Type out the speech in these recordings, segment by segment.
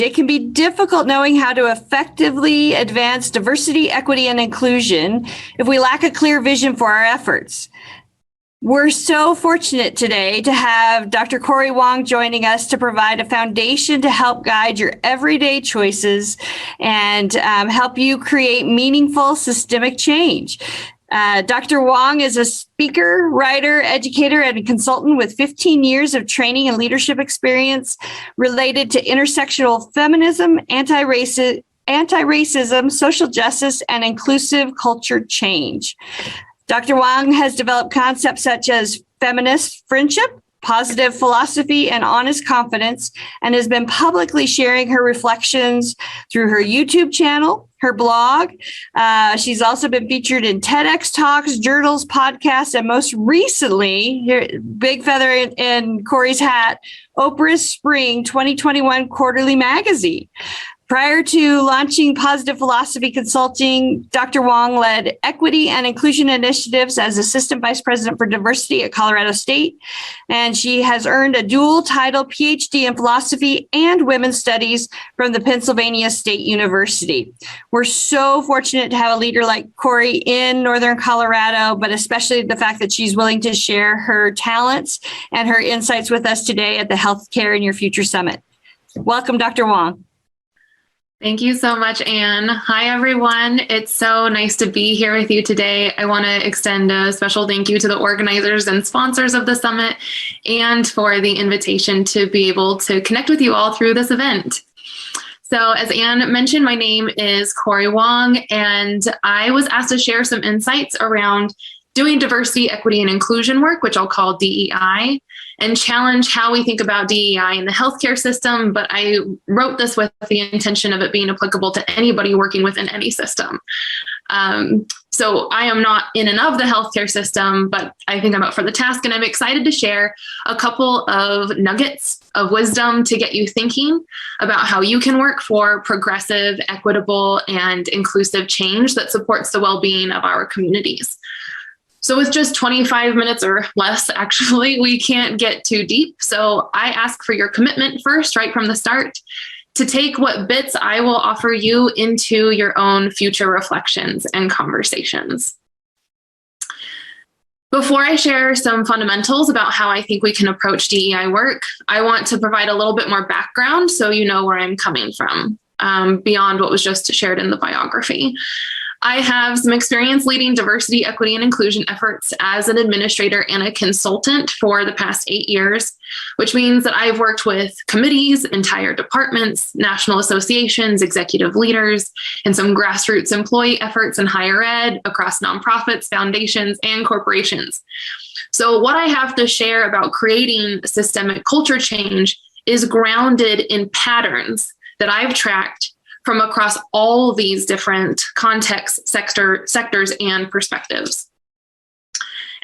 it can be difficult knowing how to effectively advance diversity, equity, and inclusion if we lack a clear vision for our efforts. We're so fortunate today to have Dr. Cori Wong joining us to provide a foundation to help guide your everyday choices and help you create meaningful systemic change. Dr. Wong is a speaker, writer, educator, and consultant with 15 years of training and leadership experience related to intersectional feminism, anti-racism, social justice, and inclusive culture change. Dr. Wong has developed concepts such as feminist friendship, positive philosophy, and honest confidence, and has been publicly sharing her reflections through her YouTube channel, her blog. She's also been featured in TEDx talks, journals, podcasts, and most recently, here, big feather in Cori's hat, Oprah's Spring 2021 Quarterly Magazine. Prior to launching Positive Philosophy Consulting, Dr. Wong led equity and inclusion initiatives as Assistant Vice President for Diversity at Colorado State. And she has earned a dual title PhD in philosophy and women's studies from the Pennsylvania State University. We're so fortunate to have a leader like Cori in Northern Colorado, but especially the fact that she's willing to share her talents and her insights with us today at the Healthcare in Your Future Summit. Welcome, Dr. Wong. Thank you so much, Anne. Hi, everyone. It's so nice to be here with you today. I want to extend a special thank you to the organizers and sponsors of the summit and for the invitation to be able to connect with you all through this event. So as Anne mentioned, my name is Cori Wong, and I was asked to share some insights around doing diversity, equity, and inclusion work, which I'll call DEI, and challenge how we think about DEI in the healthcare system. But I wrote this with the intention of it being applicable to anybody working within any system. So I am not in and of the healthcare system, but I think I'm up for the task, and I'm excited to share a couple of nuggets of wisdom to get you thinking about how you can work for progressive, equitable, and inclusive change that supports the well-being of our communities. So with just 25 minutes or less, actually, we can't get too deep. So I ask for your commitment first, right from the start, to take what bits I will offer you into your own future reflections and conversations. Before I share some fundamentals about how I think we can approach DEI work, I want to provide a little bit more background so you know where I'm coming from, beyond what was just shared in the biography. I have some experience leading diversity, equity, and inclusion efforts as an administrator and a consultant for the past 8 years, which means that I've worked with committees, entire departments, national associations, executive leaders, and some grassroots employee efforts in higher ed across nonprofits, foundations, and corporations. So what I have to share about creating systemic culture change is grounded in patterns that I've tracked from across all these different contexts, sectors, and perspectives.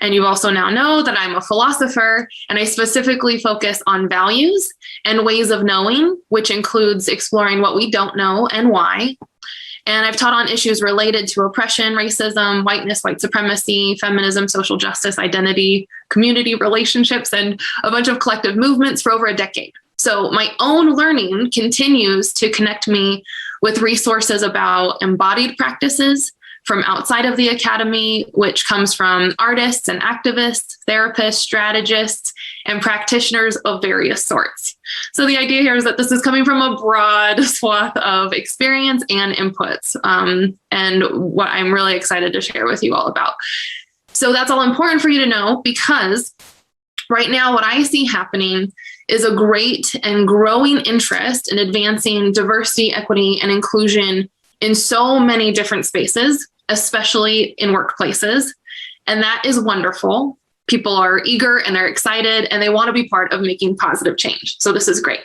And you also now know that I'm a philosopher, and I specifically focus on values and ways of knowing, which includes exploring what we don't know and why. And I've taught on issues related to oppression, racism, whiteness, white supremacy, feminism, social justice, identity, community relationships, and a bunch of collective movements for over a decade. So my own learning continues to connect me with resources about embodied practices from outside of the academy, which comes from artists and activists, therapists, strategists, and practitioners of various sorts. So the idea here is that this is coming from a broad swath of experience and inputs, and what I'm really excited to share with you all about. So that's all important for you to know, because right now what I see happening is a great and growing interest in advancing diversity, equity, and inclusion in so many different spaces, especially in workplaces. And that is wonderful. People are eager and they're excited and they want to be part of making positive change. So this is great.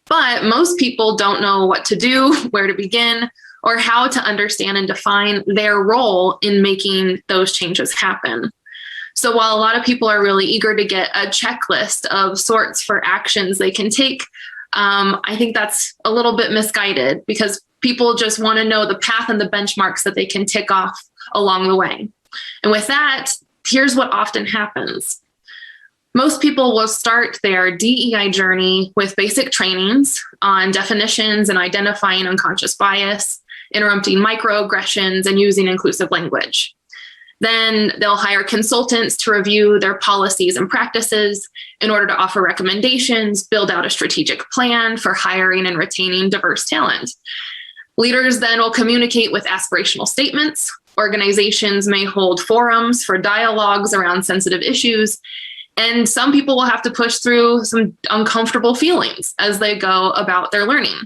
But most people don't know what to do, where to begin, or how to understand and define their role in making those changes happen. So while a lot of people are really eager to get a checklist of sorts for actions they can take, I think that's a little bit misguided, because people just want to know the path and the benchmarks that they can tick off along the way. And with that, here's what often happens. Most people will start their DEI journey with basic trainings on definitions and identifying unconscious bias, interrupting microaggressions, and using inclusive language. Then they'll hire consultants to review their policies and practices in order to offer recommendations, build out a strategic plan for hiring and retaining diverse talent. Leaders then will communicate with aspirational statements. Organizations may hold forums for dialogues around sensitive issues. And some people will have to push through some uncomfortable feelings as they go about their learning.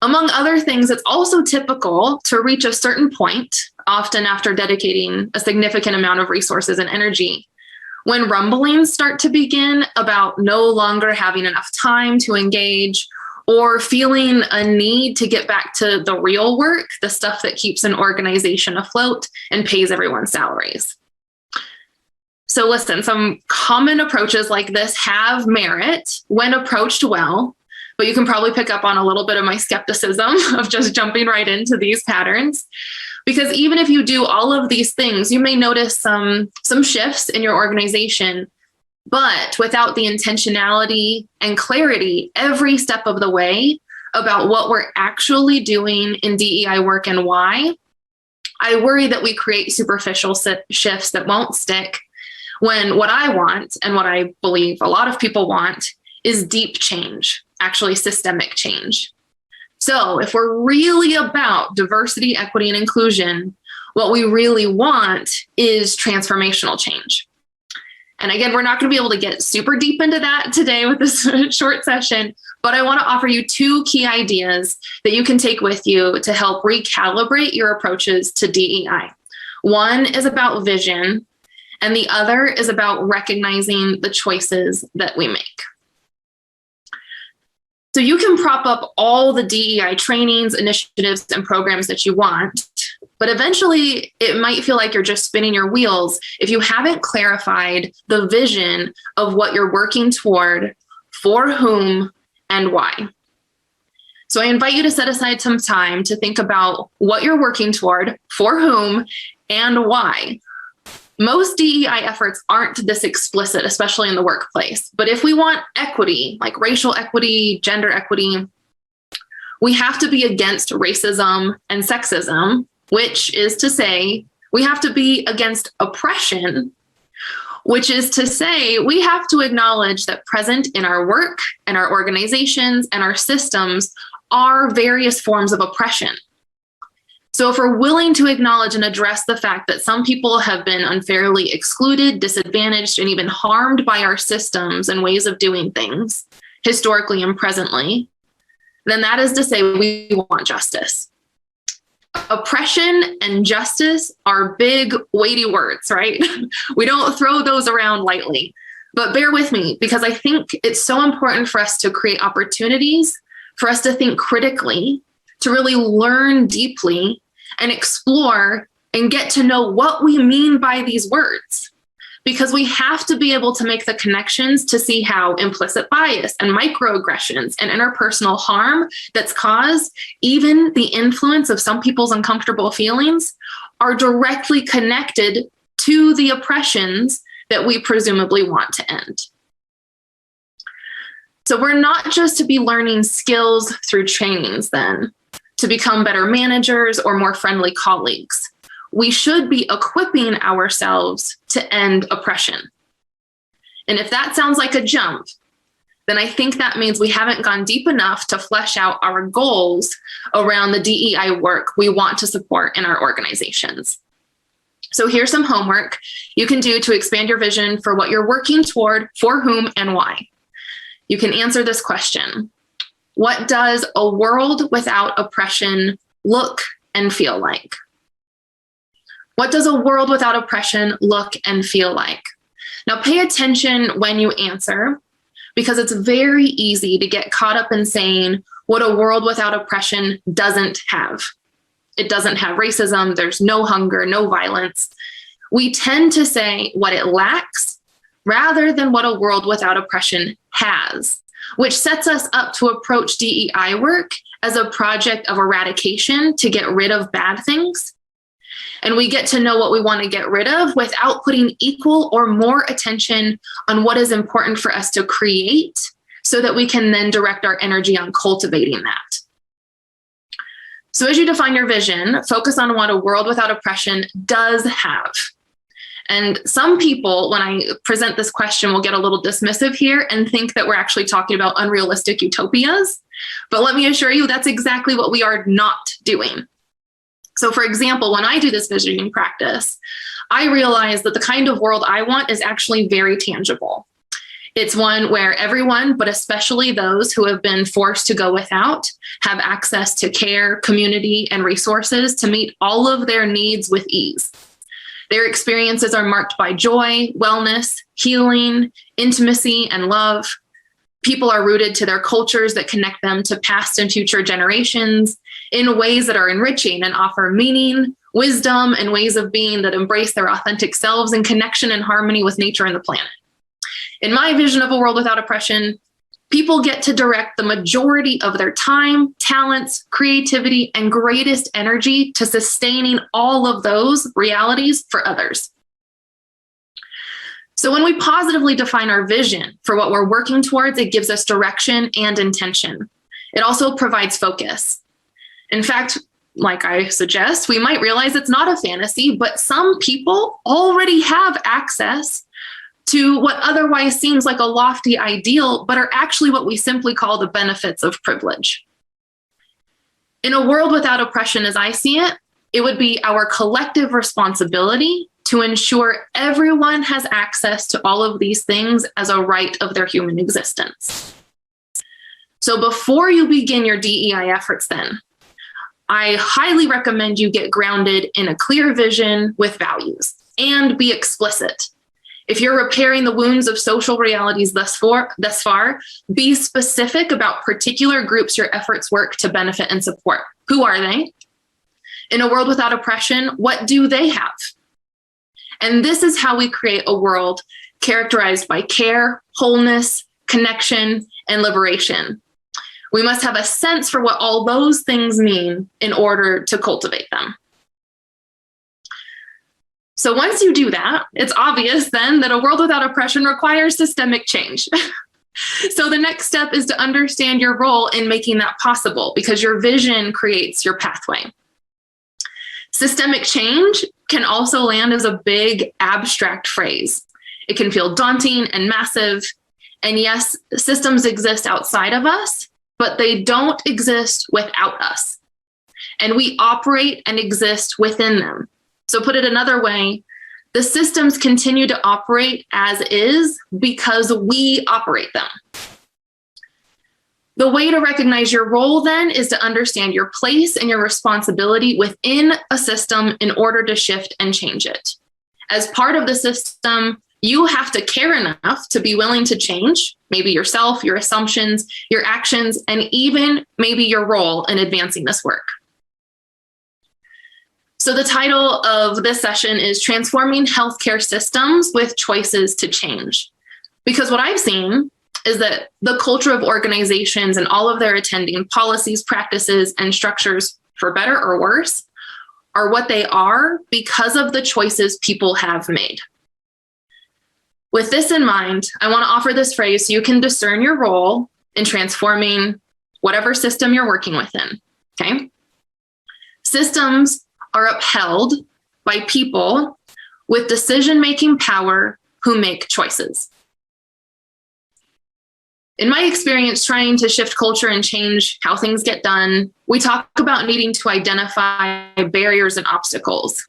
Among other things, it's also typical to reach a certain point, often after dedicating a significant amount of resources and energy, when rumblings start to begin about no longer having enough time to engage or feeling a need to get back to the real work, the stuff that keeps an organization afloat and pays everyone's salaries. So listen, some common approaches like this have merit when approached well, but you can probably pick up on a little bit of my skepticism of just jumping right into these patterns. Because even if you do all of these things, you may notice some shifts in your organization, but without the intentionality and clarity every step of the way about what we're actually doing in DEI work and why, I worry that we create superficial shifts that won't stick, when what I want, and what I believe a lot of people want, is deep change, actually systemic change. So if we're really about diversity, equity, and inclusion, what we really want is transformational change. And again, we're not going to be able to get super deep into that today with this short session, but I want to offer you two key ideas that you can take with you to help recalibrate your approaches to DEI. One is about vision, and the other is about recognizing the choices that we make. So you can prop up all the DEI trainings, initiatives, and programs that you want, but eventually it might feel like you're just spinning your wheels if you haven't clarified the vision of what you're working toward, for whom, and why. So I invite you to set aside some time to think about what you're working toward, for whom, and why. Most DEI efforts aren't this explicit, especially in the workplace. But if we want equity, like racial equity, gender equity, we have to be against racism and sexism, which is to say, we have to be against oppression, which is to say, we have to acknowledge that present in our work and our organizations and our systems are various forms of oppression. So if we're willing to acknowledge and address the fact that some people have been unfairly excluded, disadvantaged, and even harmed by our systems and ways of doing things, historically and presently, then that is to say we want justice. Oppression and justice are big, weighty words, right? We don't throw those around lightly. But bear with me, because I think it's so important for us to create opportunities for us to think critically, to really learn deeply and explore and get to know what we mean by these words. Because we have to be able to make the connections to see how implicit bias and microaggressions and interpersonal harm that's caused, even the influence of some people's uncomfortable feelings, are directly connected to the oppressions that we presumably want to end. So we're not just to be learning skills through trainings then, to become better managers or more friendly colleagues. We should be equipping ourselves to end oppression. And if that sounds like a jump, then I think that means we haven't gone deep enough to flesh out our goals around the DEI work we want to support in our organizations. So here's some homework you can do to expand your vision for what you're working toward, for whom, and why. You can answer this question. What does a world without oppression look and feel like? What does a world without oppression look and feel like? Now pay attention when you answer, because it's very easy to get caught up in saying what a world without oppression doesn't have. It doesn't have racism, there's no hunger, no violence. We tend to say what it lacks rather than what a world without oppression has, which sets us up to approach DEI work as a project of eradication to get rid of bad things. And we get to know what we want to get rid of without putting equal or more attention on what is important for us to create, so that we can then direct our energy on cultivating that. So as you define your vision, focus on what a world without oppression does have. And some people, when I present this question, will get a little dismissive here and think that we're actually talking about unrealistic utopias. But let me assure you, that's exactly what we are not doing. So for example, when I do this visioning practice, I realize that the kind of world I want is actually very tangible. It's one where everyone, but especially those who have been forced to go without, have access to care, community, and resources to meet all of their needs with ease. Their experiences are marked by joy, wellness, healing, intimacy, and love. People are rooted to their cultures that connect them to past and future generations in ways that are enriching and offer meaning, wisdom, and ways of being that embrace their authentic selves in connection and harmony with nature and the planet. In my vision of a world without oppression, people get to direct the majority of their time, talents, creativity, and greatest energy to sustaining all of those realities for others. So when we positively define our vision for what we're working towards, it gives us direction and intention. It also provides focus. In fact, like I suggest, we might realize it's not a fantasy, but some people already have access to what otherwise seems like a lofty ideal, but are actually what we simply call the benefits of privilege. In a world without oppression, as I see it, it would be our collective responsibility to ensure everyone has access to all of these things as a right of their human existence. So before you begin your DEI efforts then, I highly recommend you get grounded in a clear vision with values and be explicit. If you're repairing the wounds of social realities thus far, be specific about particular groups your efforts work to benefit and support. Who are they? In a world without oppression, what do they have? And this is how we create a world characterized by care, wholeness, connection, and liberation. We must have a sense for what all those things mean in order to cultivate them. So once you do that, it's obvious then that a world without oppression requires systemic change. So the next step is to understand your role in making that possible, because your vision creates your pathway. Systemic change can also land as a big abstract phrase. It can feel daunting and massive. And yes, systems exist outside of us, but they don't exist without us. And we operate and exist within them. So put it another way, the systems continue to operate as is because we operate them. The way to recognize your role then is to understand your place and your responsibility within a system in order to shift and change it. As part of the system, you have to care enough to be willing to change, maybe yourself, your assumptions, your actions, and even maybe your role in advancing this work. So the title of this session is Transforming Healthcare Systems with Choices to Change. Because what I've seen is that the culture of organizations and all of their attending policies, practices, and structures, for better or worse, are what they are because of the choices people have made. With this in mind, I want to offer this phrase so you can discern your role in transforming whatever system you're working within, okay? Systems are upheld by people with decision-making power who make choices. In my experience trying to shift culture and change how things get done, we talk about needing to identify barriers and obstacles.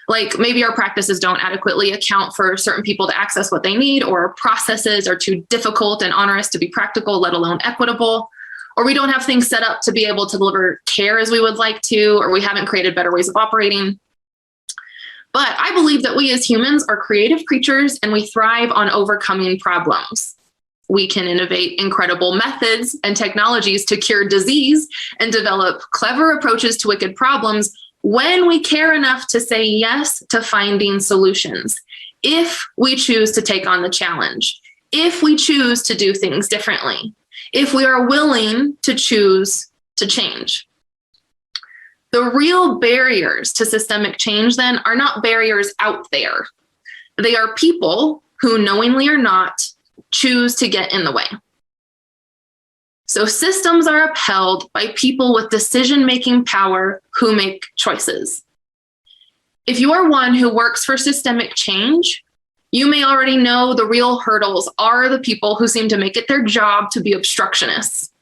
Like maybe our practices don't adequately account for certain people to access what they need, or our processes are too difficult and onerous to be practical, let alone equitable. Or we don't have things set up to be able to deliver care as we would like to, or we haven't created better ways of operating. But I believe that we as humans are creative creatures and we thrive on overcoming problems. We can innovate incredible methods and technologies to cure disease and develop clever approaches to wicked problems when we care enough to say yes to finding solutions, if we choose to take on the challenge, if we choose to do things differently, if we are willing to choose to change. The real barriers to systemic change then are not barriers out there. They are people who, knowingly or not, choose to get in the way. So systems are upheld by people with decision-making power who make choices. If you are one who works for systemic change, you may already know the real hurdles are the people who seem to make it their job to be obstructionists.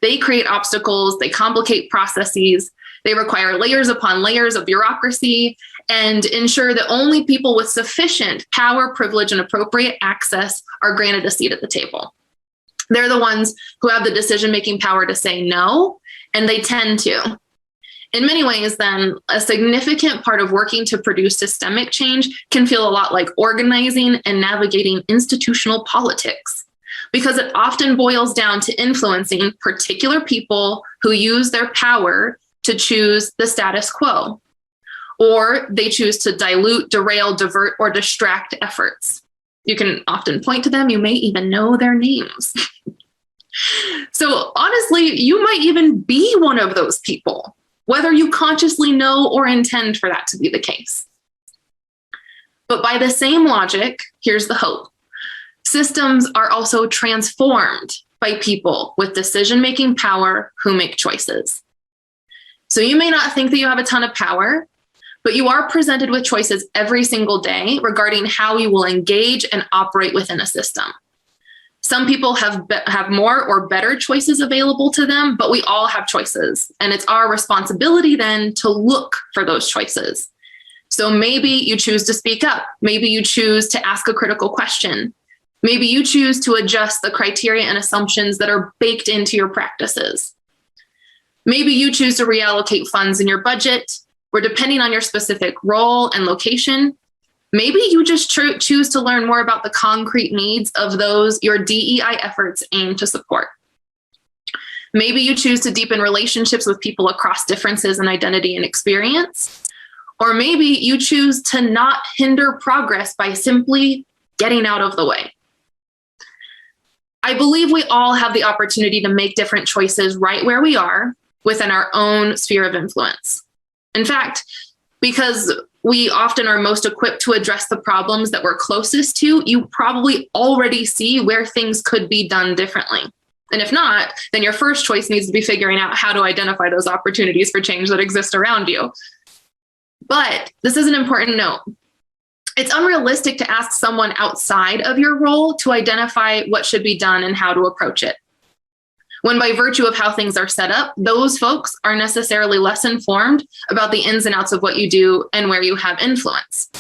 They create obstacles, they complicate processes, they require layers upon layers of bureaucracy, and ensure that only people with sufficient power, privilege, and appropriate access are granted a seat at the table. They're the ones who have the decision-making power to say no, and they tend to. In many ways, then, a significant part of working to produce systemic change can feel a lot like organizing and navigating institutional politics, because it often boils down to influencing particular people who use their power to choose the status quo, or they choose to dilute, derail, divert, or distract efforts. You can often point to them. You may even know their names. So honestly, you might even be one of those people, whether you consciously know or intend for that to be the case. But by the same logic, here's the hope. Systems are also transformed by people with decision-making power who make choices. So you may not think that you have a ton of power, but you are presented with choices every single day regarding how you will engage and operate within a system. Some people have more or better choices available to them, but we all have choices. And it's our responsibility then to look for those choices. So maybe you choose to speak up. Maybe you choose to ask a critical question. Maybe you choose to adjust the criteria and assumptions that are baked into your practices. Maybe you choose to reallocate funds in your budget, or depending on your specific role and location, maybe you just choose to learn more about the concrete needs of those your DEI efforts aim to support. Maybe you choose to deepen relationships with people across differences in identity and experience. Or maybe you choose to not hinder progress by simply getting out of the way. I believe we all have the opportunity to make different choices right where we are within our own sphere of influence. In fact, because we often are most equipped to address the problems that we're closest to, you probably already see where things could be done differently. And if not, then your first choice needs to be figuring out how to identify those opportunities for change that exist around you. But this is an important note. It's unrealistic to ask someone outside of your role to identify what should be done and how to approach it, when by virtue of how things are set up, those folks are necessarily less informed about the ins and outs of what you do and where you have influence.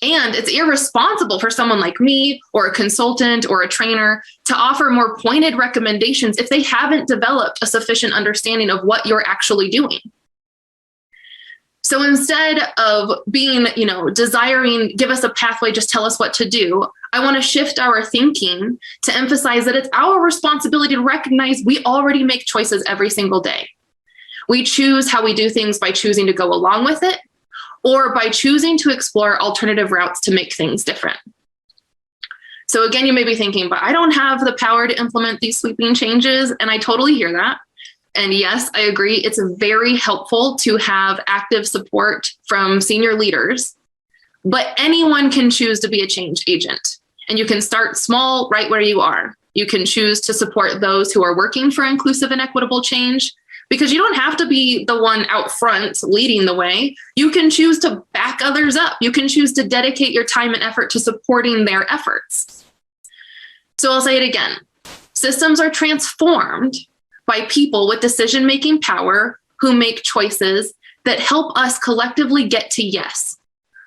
And it's irresponsible for someone like me or a consultant or a trainer to offer more pointed recommendations if they haven't developed a sufficient understanding of what you're actually doing. So instead of being, desiring, give us a pathway, just tell us what to do, I want to shift our thinking to emphasize that it's our responsibility to recognize we already make choices every single day. We choose how we do things by choosing to go along with it, or by choosing to explore alternative routes to make things different. So again, you may be thinking, but I don't have the power to implement these sweeping changes, and I totally hear that. And yes, I agree. It's very helpful to have active support from senior leaders, but anyone can choose to be a change agent. And you can start small right where you are. You can choose to support those who are working for inclusive and equitable change, because you don't have to be the one out front leading the way. You can choose to back others up. You can choose to dedicate your time and effort to supporting their efforts. So I'll say it again. Systems are transformed by people with decision-making power who make choices that help us collectively get to yes,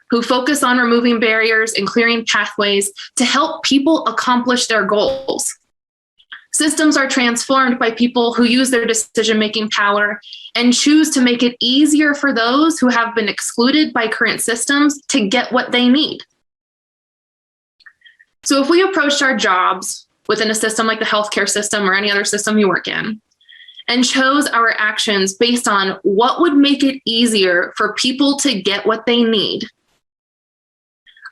who focus on removing barriers and clearing pathways to help people accomplish their goals. Systems are transformed by people who use their decision-making power and choose to make it easier for those who have been excluded by current systems to get what they need. So if we approached our jobs within a system like the healthcare system or any other system you work in, and chose our actions based on what would make it easier for people to get what they need,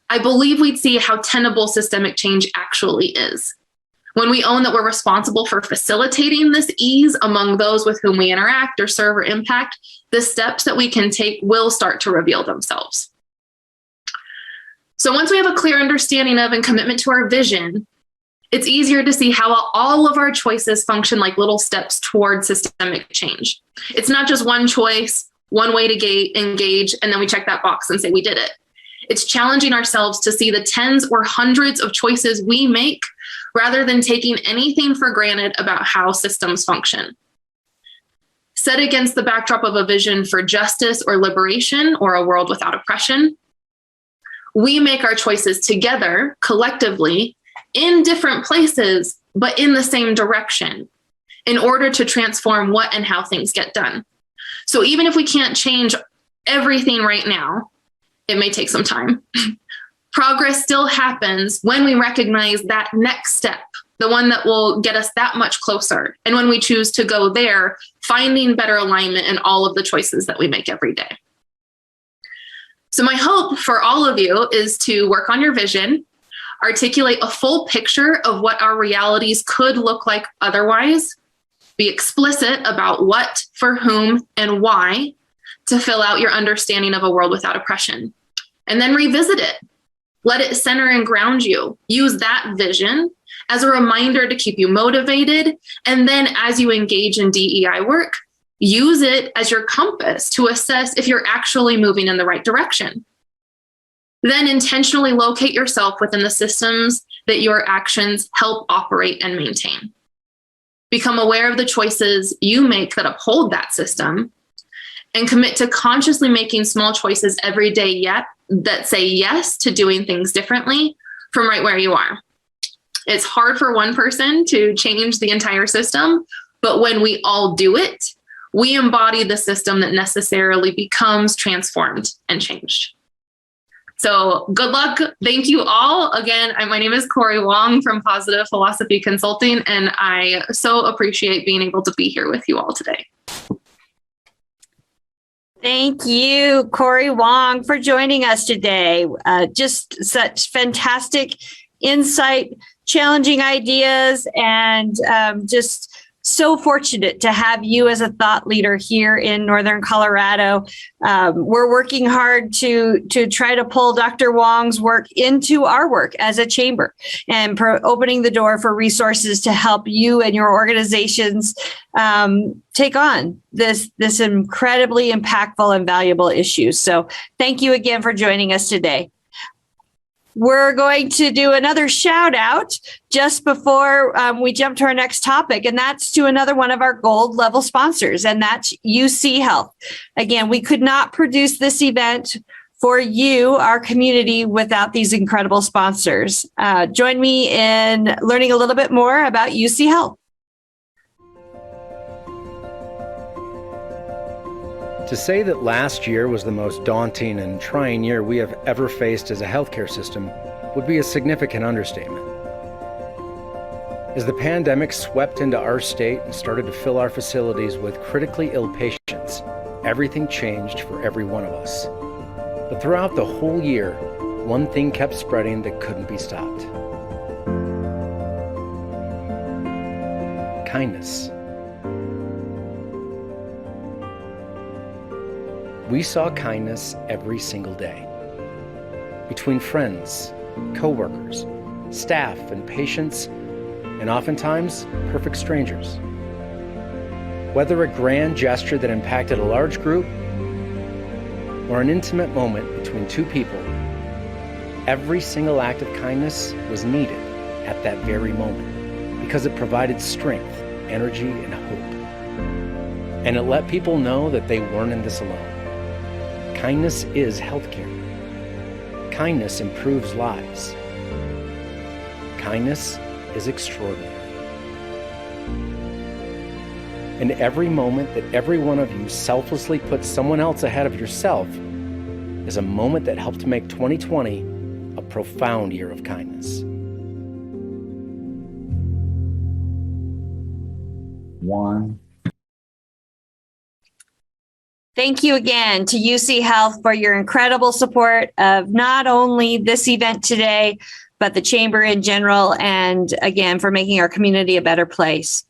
I believe we'd see how tenable systemic change actually is. When we own that we're responsible for facilitating this ease among those with whom we interact or serve or impact, the steps that we can take will start to reveal themselves. So once we have a clear understanding of and commitment to our vision, it's easier to see how all of our choices function like little steps toward systemic change. It's not just one choice, one way to engage, and then we check that box and say we did it. It's challenging ourselves to see the tens or hundreds of choices we make rather than taking anything for granted about how systems function. Set against the backdrop of a vision for justice or liberation or a world without oppression, we make our choices together, collectively, in different places, but in the same direction in order to transform what and how things get done. So even if we can't change everything right now, it may take some time. Progress still happens when we recognize that next step, the one that will get us that much closer. And when we choose to go there, finding better alignment in all of the choices that we make every day. So my hope for all of you is to work on your vision, articulate a full picture of what our realities could look like otherwise, be explicit about what, for whom, and why to fill out your understanding of a world without oppression. And then revisit it. Let it center and ground you. Use that vision as a reminder to keep you motivated. And then as you engage in DEI work, use it as your compass to assess if you're actually moving in the right direction. Then intentionally locate yourself within the systems that your actions help operate and maintain. Become aware of the choices you make that uphold that system, and commit to consciously making small choices every day that say yes to doing things differently from right where you are. It's hard for one person to change the entire system, but when we all do it, we embody the system that necessarily becomes transformed and changed. So good luck. Thank you all. Again, my name is Cori Wong from Positive Philosophy Consulting, and I so appreciate being able to be here with you all today. Thank you, Cori Wong, for joining us today. Just such fantastic insight, challenging ideas, and just so fortunate to have you as a thought leader here in Northern Colorado. We're working hard to try to pull Dr. Wong's work into our work as a chamber and opening the door for resources to help you and your organizations take on this incredibly impactful and valuable issue. So thank you again for joining us today. We're going to do another shout out just before we jump to our next topic, and that's to another one of our gold level sponsors, and that's UC Health. Again, we could not produce this event for you, our community, without these incredible sponsors. Join me in learning a little bit more about UC Health. To say that last year was the most daunting and trying year we have ever faced as a healthcare system would be a significant understatement. As the pandemic swept into our state and started to fill our facilities with critically ill patients, everything changed for every one of us. But throughout the whole year, one thing kept spreading that couldn't be stopped. Kindness. We saw kindness every single day. Between friends, coworkers, staff, and patients, and oftentimes perfect strangers. Whether a grand gesture that impacted a large group or an intimate moment between two people, every single act of kindness was needed at that very moment because it provided strength, energy, and hope. And it let people know that they weren't in this alone. Kindness is healthcare. Kindness improves lives. Kindness is extraordinary. And every moment that every one of you selflessly puts someone else ahead of yourself is a moment that helped make 2020 a profound year of kindness. One. Thank you again to UC Health for your incredible support of not only this event today, but the chamber in general, and again, for making our community a better place.